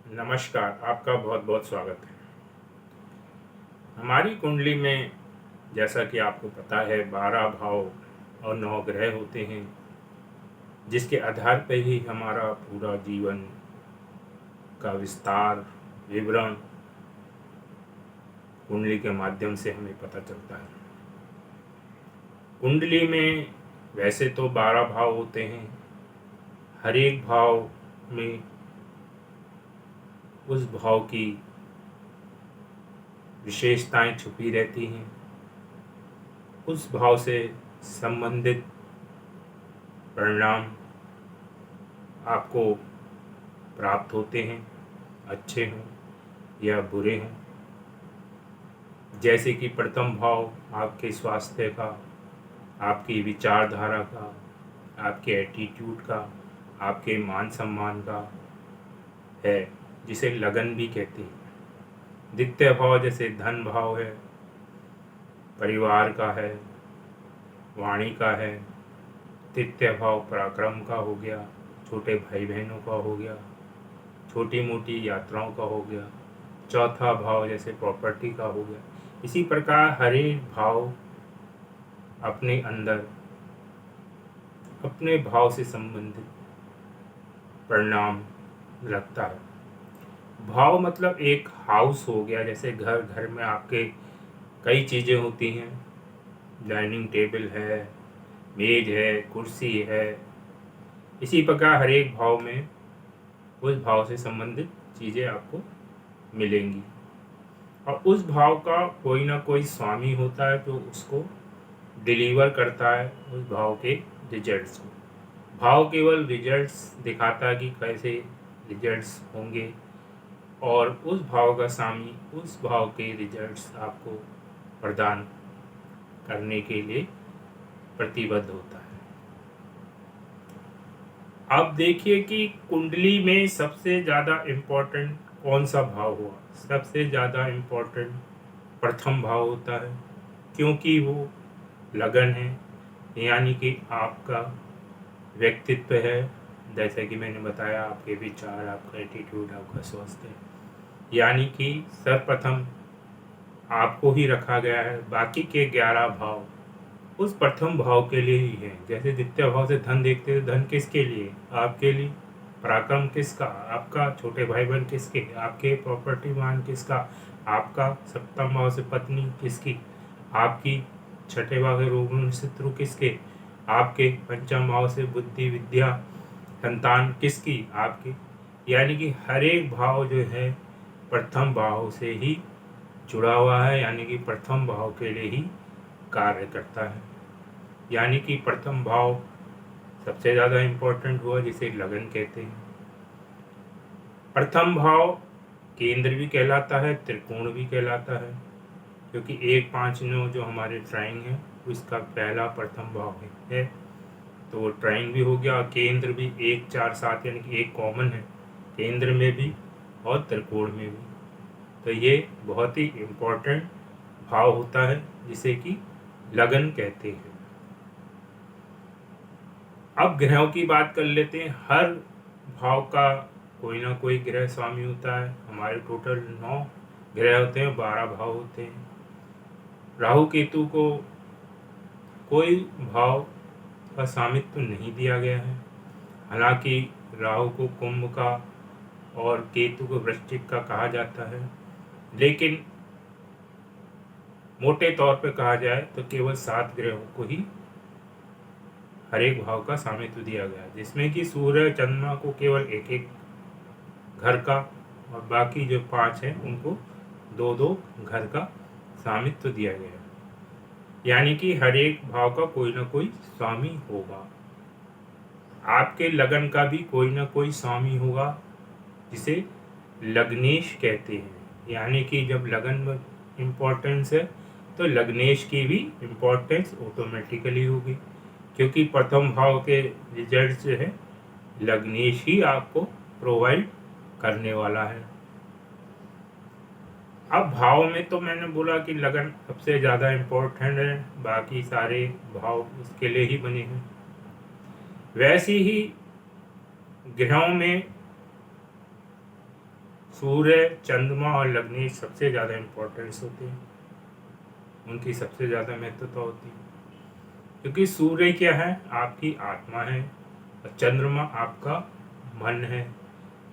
नमस्कार, आपका बहुत बहुत स्वागत है। हमारी कुंडली में जैसा कि आपको पता है 12 भाव और 9 ग्रह होते हैं, जिसके आधार पर ही हमारा पूरा जीवन का विस्तार, विवरण कुंडली के माध्यम से हमें पता चलता है। कुंडली में वैसे तो 12 भाव होते हैं। हर एक भाव में उस भाव की विशेषताएं छुपी रहती हैं। उस भाव से संबंधित परिणाम आपको प्राप्त होते हैं, अच्छे हों या बुरे हों। जैसे कि प्रथम भाव आपके स्वास्थ्य का, आपकी विचारधारा का, आपके एटीट्यूड का, आपके मान सम्मान का है, जिसे लगन भी कहते हैं। द्वितीय भाव जैसे धन भाव है, परिवार का है, वाणी का है। तृतीय भाव पराक्रम का हो गया, छोटे भाई बहनों का हो गया, छोटी मोटी यात्राओं का हो गया। चौथा भाव जैसे प्रॉपर्टी का हो गया। इसी प्रकार हर एक भाव अपने अंदर अपने भाव से संबंधित परिणाम रखता है। भाव मतलब एक हाउस हो गया, जैसे घर में आपके कई चीज़ें होती हैं। डाइनिंग टेबल है, मेज है, कुर्सी है। इसी प्रकार हर एक भाव में उस भाव से संबंधित चीज़ें आपको मिलेंगी और उस भाव का कोई ना कोई स्वामी होता है जो उसको डिलीवर करता है उस भाव के रिजल्ट्स को। भाव केवल रिजल्ट्स दिखाता है कि कैसे रिजल्ट्स होंगे और उस भाव का स्वामी उस भाव के रिजल्ट्स आपको प्रदान करने के लिए प्रतिबद्ध होता है। अब देखिए कि कुंडली में सबसे ज़्यादा इम्पोर्टेंट कौन सा भाव हुआ। सबसे ज़्यादा इम्पोर्टेंट प्रथम भाव होता है, क्योंकि वो लगन है, यानी कि आपका व्यक्तित्व है। जैसे कि मैंने बताया, आपके विचार, आपका एटीट्यूड, आपका स्वास्थ्य, यानी कि सर्वप्रथम आपको ही रखा गया है। बाकी के 11 भाव उस प्रथम भाव के लिए ही है। जैसे द्वितीय भाव से धन देखते हैं, धन किसके लिए? आपके लिए। पराक्रम किसका? आपका। छोटे भाई बहन किसके? आपके। प्रॉपर्टी मान किसका? आपका। सप्तम भाव से पत्नी किसकी? आपकी। छठे भाव से रोग शत्रु किसके? आपके। पंचम भाव से बुद्धि विद्या संतान किसकी? आपकी। यानी कि हर एक भाव जो है प्रथम भाव से ही जुड़ा हुआ है, यानी कि प्रथम भाव के लिए ही कार्य करता है। यानी कि प्रथम भाव सबसे ज़्यादा इम्पोर्टेंट हुआ, जिसे लगन कहते हैं। प्रथम भाव केंद्र भी कहलाता है, त्रिकोण भी कहलाता है, क्योंकि 1, 5, 9 जो हमारे ट्राइंग है उसका पहला प्रथम भाव है। तो वो ट्राइंग भी हो गया और केंद्र भी 1, 4, 7, यानी कि एक कॉमन है केंद्र में भी और त्रिकोण में भी। तो ये बहुत ही इम्पोर्टेंट भाव होता है, जिसे कि लगन कहते हैं। अब ग्रहों की बात कर लेते हैं। हर भाव का कोई ना कोई ग्रह स्वामी होता है। हमारे टोटल 9 ग्रह होते हैं, 12 भाव होते हैं। राहु केतु को कोई भाव का स्वामित्व नहीं दिया गया है। हालांकि राहु को कुंभ का और केतु को वृश्चिक का कहा जाता है, लेकिन मोटे तौर पर कहा जाए तो केवल 7 ग्रहों को ही हर एक भाव का स्वामित्व दिया गया है, जिसमें कि सूर्य चंद्रमा को केवल एक एक घर का और बाकी जो 5 हैं उनको 2-2 घर का स्वामित्व दिया गया है। यानी कि हर एक भाव का कोई ना कोई स्वामी होगा। आपके लगन का भी कोई ना कोई स्वामी होगा, जिसे लग्नेश कहते हैं। यानी कि जब लगन में इम्पोर्टेंस है तो लग्नेश की भी इम्पोर्टेंस ऑटोमेटिकली होगी, क्योंकि प्रथम भाव के रिजल्ट जो है लग्नेश ही आपको प्रोवाइड करने वाला है। अब भाव में तो मैंने बोला कि लगन सबसे ज़्यादा इम्पोर्टेंट है, बाकी सारे भाव उसके लिए ही बने हैं। वैसे ही ग्रहों में सूर्य, चंद्रमा और लग्नेश सबसे ज़्यादा इम्पोर्टेंस होती है, उनकी सबसे ज़्यादा महत्वता होती है। क्योंकि सूर्य क्या है? आपकी आत्मा है, और चंद्रमा आपका मन है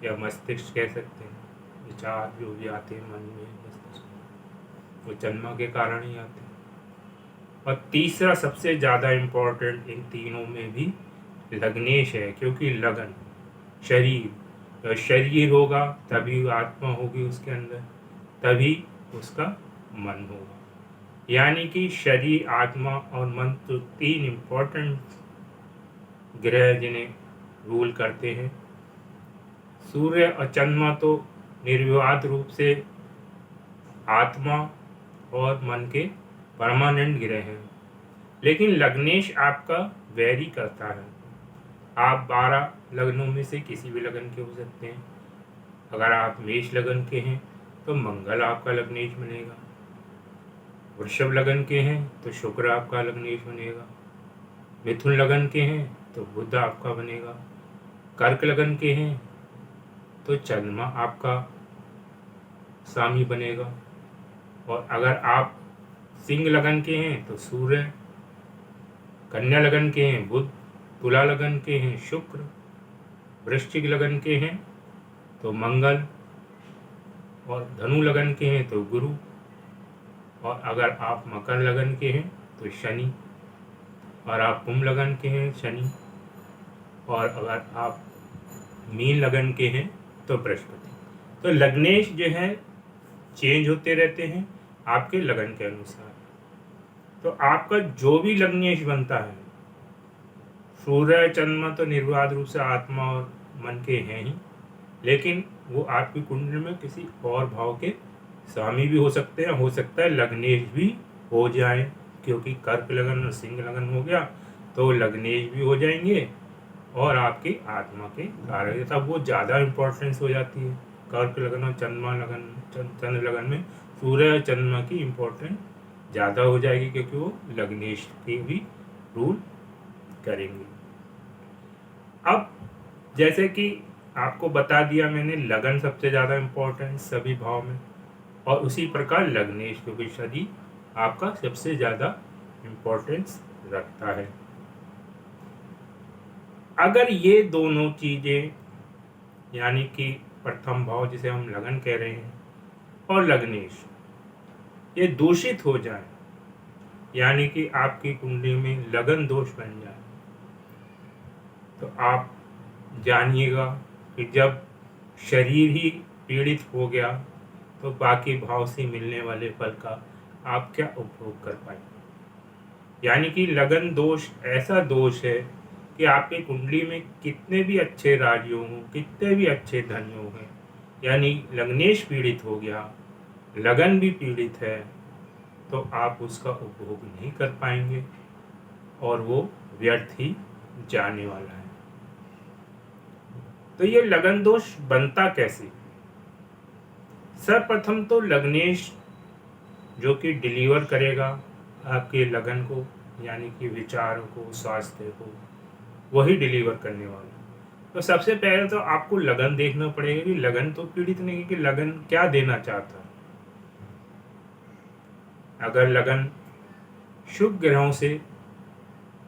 या मस्तिष्क कह सकते हैं। विचार जो भी आते हैं मन में, मस्तिष्क में, वो चंद्रमा के कारण ही आते हैं। और तीसरा सबसे ज़्यादा इम्पोर्टेंट इन तीनों में भी लग्नेश है, क्योंकि लगन शरीर, शरीर होगा तभी आत्मा होगी उसके अंदर, तभी उसका मन होगा। यानी कि शरीर, आत्मा और मन तो तीन इम्पोर्टेंट ग्रह जिन्हें रूल करते हैं। सूर्य और चंद्रमा तो निर्विवाद रूप से आत्मा और मन के परमानेंट ग्रह हैं, लेकिन लग्नेश आपका वेरी करता है। आप 12 लग्नों में से किसी भी लगन के हो सकते हैं। अगर आप मेष लगन के हैं तो मंगल आपका लग्नेश बनेगा, वृषभ लगन के हैं तो शुक्र आपका लग्नेश बनेगा, मिथुन लगन के हैं तो बुध आपका बनेगा, कर्क लगन के हैं तो चंद्रमा आपका स्वामी बनेगा, और अगर आप सिंह लगन के हैं तो सूर्य, कन्या लगन के हैं बुध, तुला लगन के हैं शुक्र, वृश्चिक लगन के हैं तो मंगल, और धनु लगन के हैं तो गुरु, और अगर आप मकर लगन के हैं तो शनि, और आप कुंभ लगन के हैं शनि, और अगर आप मीन लगन के हैं तो बृहस्पति। तो लग्नेश जो है चेंज होते रहते हैं आपके लगन के अनुसार। तो आपका जो भी लग्नेश बनता है, सूर्य चंद्रमा तो निर्विवाद रूप से आत्मा और मन के हैं ही, लेकिन वो आपकी कुंडली में किसी और भाव के स्वामी भी हो सकते हैं, हो सकता है लग्नेश भी हो जाए, क्योंकि कर्क लगन और सिंह लगन हो गया तो लग्नेश भी हो जाएंगे और आपकी आत्मा के कारक, तब वो ज़्यादा इम्पोर्टेंस हो जाती है। कर्क लगन और चंद्रमा लगन, चंद्र लगन में सूर्य और चंद्रमा की इम्पोर्टेंस ज़्यादा हो जाएगी, क्योंकि वो लग्नेश की भी रूल करेंगे। अब जैसे कि आपको बता दिया मैंने, लगन सबसे ज़्यादा इम्पोर्टेंस सभी भाव में, और उसी प्रकार लग्नेश, क्योंकि शरीर आपका सबसे ज़्यादा इम्पोर्टेंस रखता है। अगर ये दोनों चीज़ें, यानी कि प्रथम भाव जिसे हम लगन कह रहे हैं और लग्नेश, ये दूषित हो जाए, यानी कि आपकी कुंडली में लगन दोष बन जाए, तो आप जानिएगा कि जब शरीर ही पीड़ित हो गया तो बाकी भाव से मिलने वाले फल का आप क्या उपभोग कर पाएंगे। यानी कि लगन दोष ऐसा दोष है कि आपकी कुंडली में कितने भी अच्छे राजयोग हों, कितने भी अच्छे धनयोग हैं, यानी लग्नेश पीड़ित हो गया, लगन भी पीड़ित है, तो आप उसका उपभोग नहीं कर पाएंगे और वो व्यर्थ ही जाने वाला है। तो ये लगन दोष बनता कैसे? सर्वप्रथम तो लग्नेश जो कि डिलीवर करेगा आपके लगन को, यानी कि विचारों को, स्वास्थ्य को, वही डिलीवर करने वाला। तो सबसे पहले तो आपको लगन देखना पड़ेगा कि लगन तो पीड़ित नहीं, कि लगन क्या देना चाहता है। अगर लगन शुभ ग्रहों से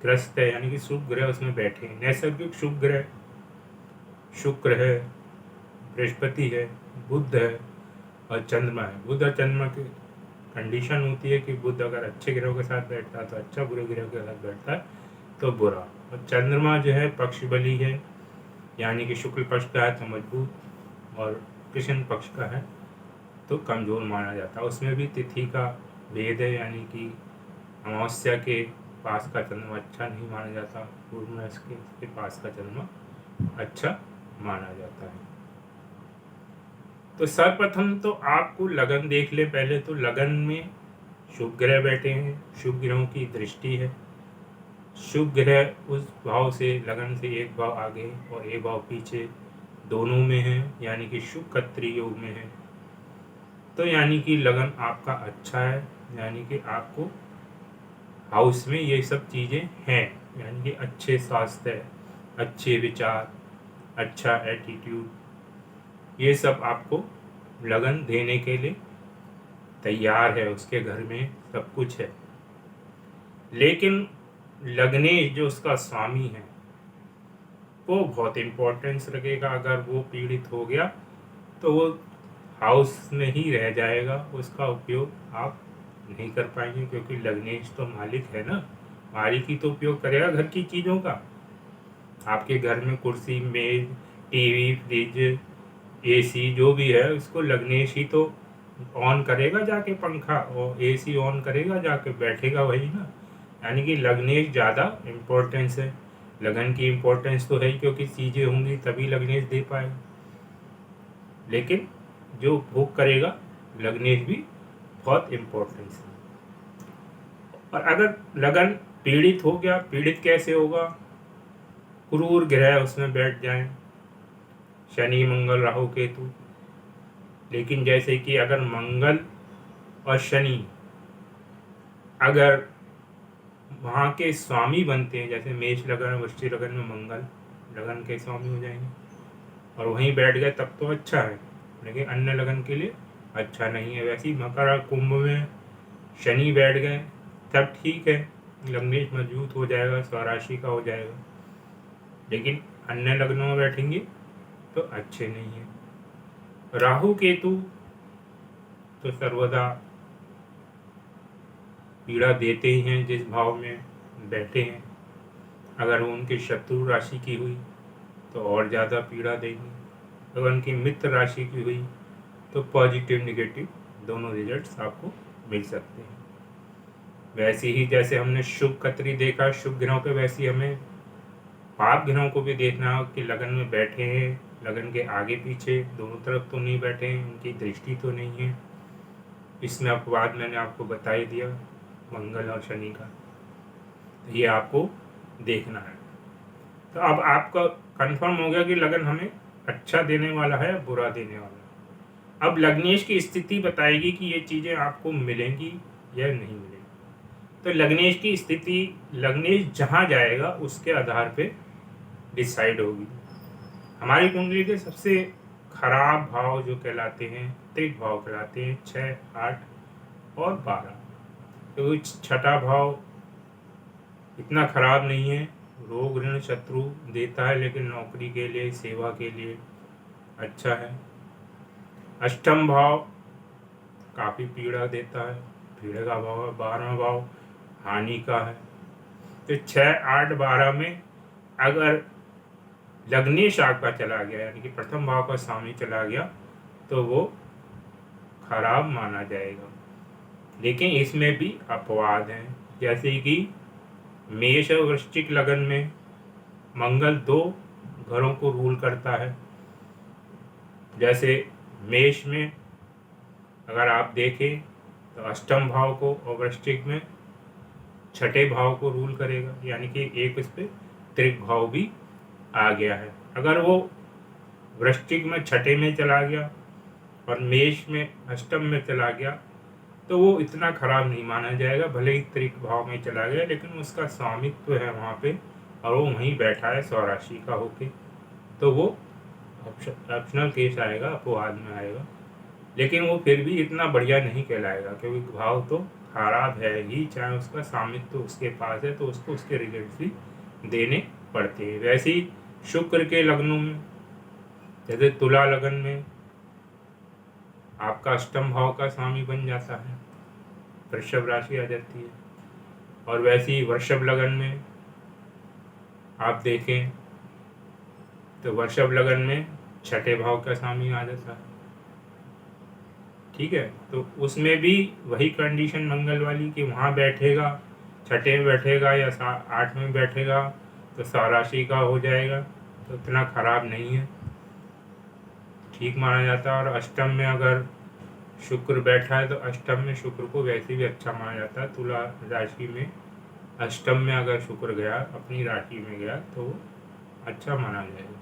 ग्रस्त है, यानी कि शुभ ग्रह उसमें बैठे हैं, नैसर्गिक शुभ ग्रह शुक्र है, बृहस्पति है, बुध है और चंद्रमा है। बुध और चंद्रमा की कंडीशन होती है कि बुध अगर अच्छे ग्रहों के साथ बैठता है तो अच्छा, बुरे ग्रहों के साथ बैठता है तो बुरा। और चंद्रमा जो है पक्ष बली है, यानी कि शुक्ल पक्ष का है तो मजबूत, और कृष्ण पक्ष का है तो कमज़ोर माना जाता है। उसमें भी तिथि का भेद है, यानी कि अमावस्या के पास का चंद्रमा अच्छा नहीं माना जाता, पूर्णमास के पास का चंद्रमा अच्छा माना जाता है। तो सर्वप्रथम तो आपको लगन देख ले। पहले तो लगन में शुभ ग्रह बैठे हैं, शुभ ग्रहों की दृष्टि है, शुभ ग्रह उस भाव से, लगन से एक भाव आगे और एक भाव पीछे दोनों में है, यानी कि शुभ कत्री योग में है। तो यानी कि लगन आपका अच्छा है, यानी कि आपको हाउस में ये सब चीज़ें हैं, यानी कि अच्छे स्वास्थ्य, अच्छे विचार, अच्छा एटीट्यूड, ये सब आपको लगन देने के लिए तैयार है, उसके घर में सब कुछ है। लेकिन लग्नेश जो उसका स्वामी है वो बहुत इम्पोर्टेंस रखेगा। अगर वो पीड़ित हो गया तो वो हाउस में ही रह जाएगा, उसका उपयोग आप नहीं कर पाएंगे, क्योंकि लग्नेश तो मालिक है ना, मालिक ही तो उपयोग करेगा घर की चीज़ों का। आपके घर में कुर्सी, मेज, टीवी, फ्रिज, एसी जो भी है उसको लग्नेश ही तो ऑन करेगा जाके, पंखा और एसी ऑन करेगा जाके, बैठेगा वही ना। यानी कि लग्नेश ज़्यादा इम्पोर्टेंस है। लगन की इम्पोर्टेंस तो है ही, क्योंकि चीज़ें होंगी तभी लग्नेश दे पाएगा। लेकिन जो भोग करेगा लग्नेश भी बहुत इम्पोर्टेंस है। और अगर लगन पीड़ित हो गया, पीड़ित कैसे होगा? क्रूर ग्रह उसमें बैठ जाएं, शनि, मंगल, राहु, केतु। लेकिन जैसे कि अगर मंगल और शनि अगर वहाँ के स्वामी बनते हैं, जैसे मेष लगन, वृश्चिक लगन में मंगल लगन के स्वामी हो जाएंगे और वहीं बैठ गए तब तो अच्छा है, लेकिन अन्य लगन के लिए अच्छा नहीं है। वैसे ही मकर और कुंभ में शनि बैठ गए तब ठीक है, लग्नेश मजबूत हो जाएगा, स्वराशि का हो जाएगा। लेकिन अन्य लग्नों में बैठेंगे तो अच्छे नहीं है। राहु केतु तो सर्वदा पीड़ा देते ही हैं जिस भाव में बैठे हैं। अगर वो उनकी शत्रु राशि की हुई तो और ज़्यादा पीड़ा देंगे, अगर उनकी मित्र राशि की हुई तो पॉजिटिव निगेटिव दोनों रिजल्ट्स आपको मिल सकते हैं। वैसे ही जैसे हमने शुभ कतरी देखा शुभ ग्रहों पे, वैसे ही हमें पाप ग्रहों को भी देखना हो कि लगन में बैठे हैं, लगन के आगे पीछे दोनों तरफ तो नहीं बैठे हैं, उनकी दृष्टि तो नहीं है। इसमें अपवाद मैंने आपको बता ही दिया, मंगल और शनि का, तो ये आपको देखना है। तो अब आपका कंफर्म हो गया कि लगन हमें अच्छा देने वाला है या बुरा देने वाला है। अब लग्नेश की स्थिति बताएगी कि ये चीज़ें आपको मिलेंगी या नहीं मिलेंगी। तो लग्नेश की स्थिति, लग्नेश जहाँ जाएगा उसके आधार पे डिसाइड होगी। हमारी कुंडली के सबसे खराब भाव जो कहलाते हैं त्रिक भाव कहलाते हैं, 6, 8 और 12। तो छठा भाव इतना खराब नहीं है, रोग ऋण शत्रु देता है, लेकिन नौकरी के लिए, सेवा के लिए अच्छा है। अष्टम भाव काफ़ी पीड़ा देता है, पीड़ा का भाव है। 12वां भाव हानि का है। तो 6, 8, 12 में अगर लग्नेश आपका चला गया, यानी कि प्रथम भाव का स्वामी चला गया, तो वो खराब माना जाएगा। लेकिन इसमें भी अपवाद हैं, जैसे कि मेष और वृश्चिक लगन में मंगल 2 घरों को रूल करता है। जैसे मेष में अगर आप देखें तो अष्टम भाव को, और वृश्चिक में छठे भाव को रूल करेगा, यानी कि एक इस पे त्रिक भाव भी आ गया है। अगर वो वृश्चिक में छठे में चला गया और मेष में अष्टम में चला गया तो वो इतना खराब नहीं माना जाएगा, भले ही त्रिक भाव में चला गया, लेकिन उसका स्वामित्व है वहाँ पे और वो वहीं बैठा है स्वराशि का होके, तो वो ऑप्शनल केस आएगा, अपवाद में आएगा। लेकिन वो फिर भी इतना बढ़िया नहीं कहलाएगा, क्योंकि भाव तो खराब है ही, चाहे उसका स्वामित्व उसके पास है तो उसको उसके रिजल्ट भी देने पड़ते हैं। वैसे ही शुक्र के लग्नों में, जैसे तुला लगन में आपका अष्टम भाव का स्वामी बन जाता है, वृषभ राशि आ जाती है। और वैसे ही वृषभ लगन में आप देखें तो वृषभ लगन में छठे भाव का स्वामी आ जाता है, ठीक है। तो उसमें भी वही कंडीशन मंगल वाली कि वहाँ बैठेगा, छठे में बैठेगा या 8 में बैठेगा तो स्वराशि का हो जाएगा, तो इतना खराब नहीं है, ठीक माना जाता है। और अष्टम में अगर शुक्र बैठा है तो अष्टम में शुक्र को वैसे भी अच्छा माना जाता है। तुला राशि में अष्टम में अगर शुक्र गया, अपनी राशि में गया, तो अच्छा माना जाएगा।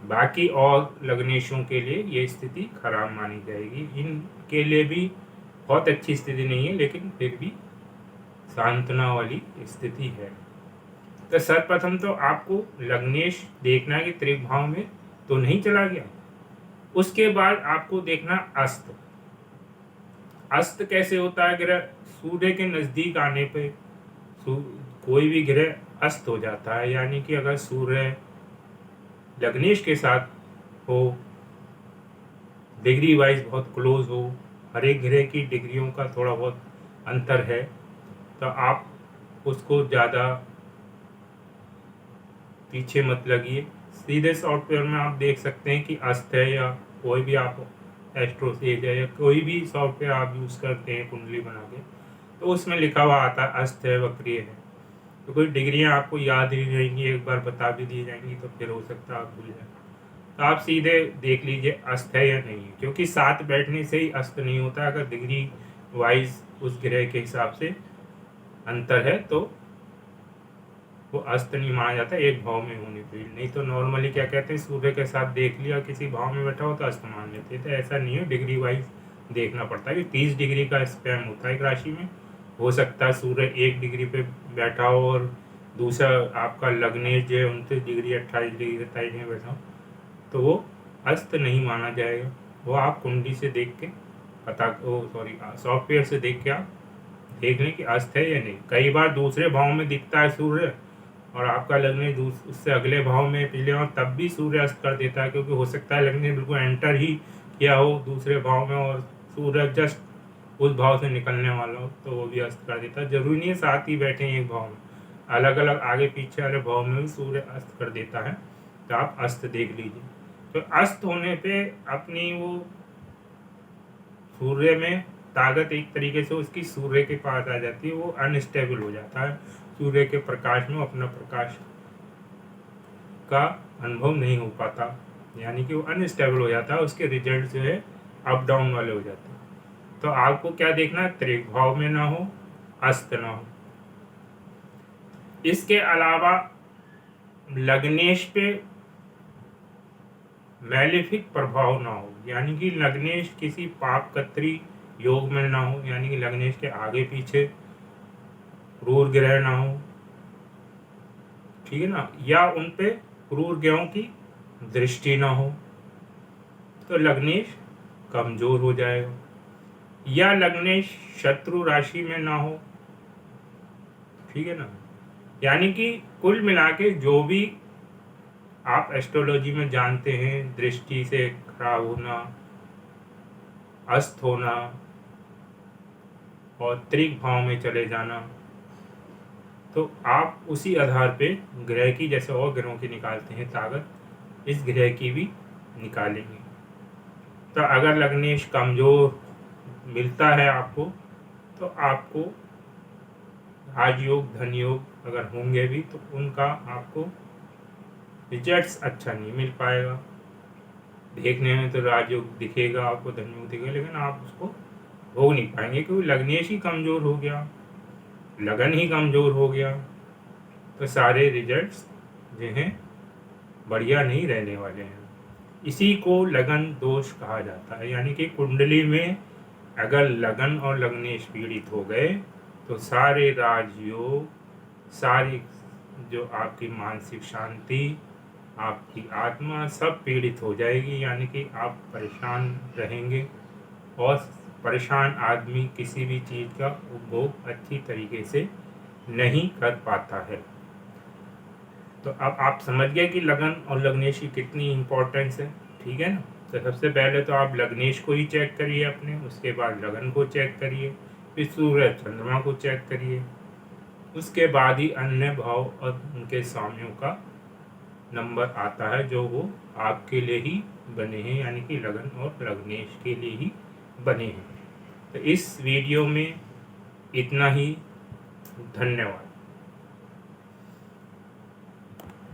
बाकी और लग्नेशों के लिए ये स्थिति खराब मानी जाएगी। इनके लिए भी बहुत अच्छी स्थिति नहीं है, लेकिन फिर भी सांत्वना वाली स्थिति है। तो सर्वप्रथम तो आपको लग्नेश देखना है कि त्रिक भाव में तो नहीं चला गया, उसके बाद आपको देखना अस्त। अस्त कैसे होता है? ग्रह सूर्य के नज़दीक आने पे कोई भी ग्रह अस्त हो जाता है, यानी कि अगर सूर्य लग्नेश के साथ हो, डिग्री वाइज बहुत क्लोज हो, हर एक ग्रह की डिग्रियों का थोड़ा बहुत अंतर है, तो आप उसको ज़्यादा पीछे मत लगिए। सीधे सॉफ्टवेयर में आप देख सकते हैं कि अस्त है, या कोई भी आप एस्ट्रोसेज है या कोई भी सॉफ्टवेयर आप यूज़ करते हैं कुंडली बना के, तो उसमें लिखा हुआ आता है अस्त है, वक्रीय है। तो कोई डिग्रियां आपको याद ही नहीं रहेंगी, एक बार बता भी दी जाएंगी तो फिर हो सकता है आप भूल जाए। तो आप सीधे देख लीजिए अस्त है या नहीं है, क्योंकि साथ बैठने से ही अस्त नहीं होता। अगर डिग्री वाइज उस ग्रह के हिसाब से अंतर है तो वो अस्त नहीं माना जाता, एक भाव में होने पे। नहीं तो नॉर्मली क्या कहते हैं, सूर्य के साथ देख लिया किसी भाव में बैठा हो तो अस्त मान लेते हैं। तो ऐसा नहीं है, डिग्री वाइज देखना पड़ता है कि 30 डिग्री का स्पैन होता है एक राशि में। हो सकता है सूर्य 1 डिग्री पे बैठा हो और दूसरा आपका लग्नेश जो है 29 डिग्री 28 डिग्री 27 में बैठा हो, तो वो अस्त नहीं माना जाएगा। वो आप कुंडली से देख के सॉफ्टवेयर से देख के आप देख लें कि अस्त है या नहीं। कई बार दूसरे भाव में दिखता है सूर्य और आपका लग्नेश उससे अगले भाव में पिछले भाव, तब भी सूर्य अस्त कर देता है, क्योंकि हो सकता है लग्नेश बिल्कुल एंटर ही किया हो दूसरे भाव में और सूर्य जस्ट उस भाव से निकलने वाला हो, तो वो भी अस्त कर देता है। जरूरी नहीं है साथ ही बैठे एक भाव में, अलग अलग आगे पीछे वाले भाव में भी सूर्य अस्त कर देता है। तो आप अस्त देख लीजिए। तो अस्त होने पे अपनी वो सूर्य में ताकत एक तरीके से उसकी सूर्य के पास आ जाती है, वो अनस्टेबल हो जाता है। सूर्य के प्रकाश में अपना प्रकाश का अनुभव नहीं हो पाता, यानी कि वो अनस्टेबल हो जाता है, उसके रिजल्ट जो है अप डाउन वाले हो जाते हैं। तो आपको क्या देखना है, त्रिक भाव में ना हो, अस्त ना हो। इसके अलावा लग्नेश पे मैलेफिक प्रभाव ना हो, यानी कि लग्नेश किसी पाप कत्री योग में ना हो, यानी कि लग्नेश के आगे पीछे क्रूर ग्रह ना हो, ठीक है ना, या उन पे क्रूर ग्रहों की दृष्टि ना हो, तो लग्नेश कमजोर हो जाएगा। या लग्नेश शत्रु राशि में ना हो, ठीक है ना। यानी कि कुल मिला के जो भी आप एस्ट्रोलॉजी में जानते हैं, दृष्टि से खराब होना, अस्त होना और त्रिक भाव में चले जाना, तो आप उसी आधार पे ग्रह की, जैसे और ग्रहों की निकालते हैं ताकत, इस ग्रह की भी निकालेंगे। तो अगर लग्नेश कमजोर मिलता है आपको, तो आपको राजयोग धन योग अगर होंगे भी तो उनका आपको रिजल्ट्स अच्छा नहीं मिल पाएगा। देखने में तो राजयोग दिखेगा आपको, धन योग दिखेगा, लेकिन आप उसको भोग नहीं पाएंगे, क्योंकि लग्नेश ही कमजोर हो गया, लगन ही कमजोर हो गया, तो सारे रिजल्ट्स जो हैं बढ़िया नहीं रहने वाले हैं। इसी को लगन दोष कहा जाता है, यानी कि कुंडली में अगर लगन और लग्नेश पीड़ित हो गए तो सारे राजयोग, सारी जो आपकी मानसिक शांति, आपकी आत्मा सब पीड़ित हो जाएगी, यानी कि आप परेशान रहेंगे और परेशान आदमी किसी भी चीज़ का उपभोग अच्छी तरीके से नहीं कर पाता है। तो अब आप समझ गए कि लगन और लग्नेश की कितनी इम्पोर्टेंस है, ठीक है ना। तो सबसे पहले तो आप लग्नेश को ही चेक करिए अपने, उसके बाद लगन को चेक करिए, फिर सूर्य चंद्रमा को चेक करिए, उसके बाद ही अन्य भाव और उनके स्वामियों का नंबर आता है जो वो आपके लिए ही बने हैं, यानी कि लगन और लग्नेश के लिए ही बने हैं। तो इस वीडियो में इतना ही। धन्यवाद।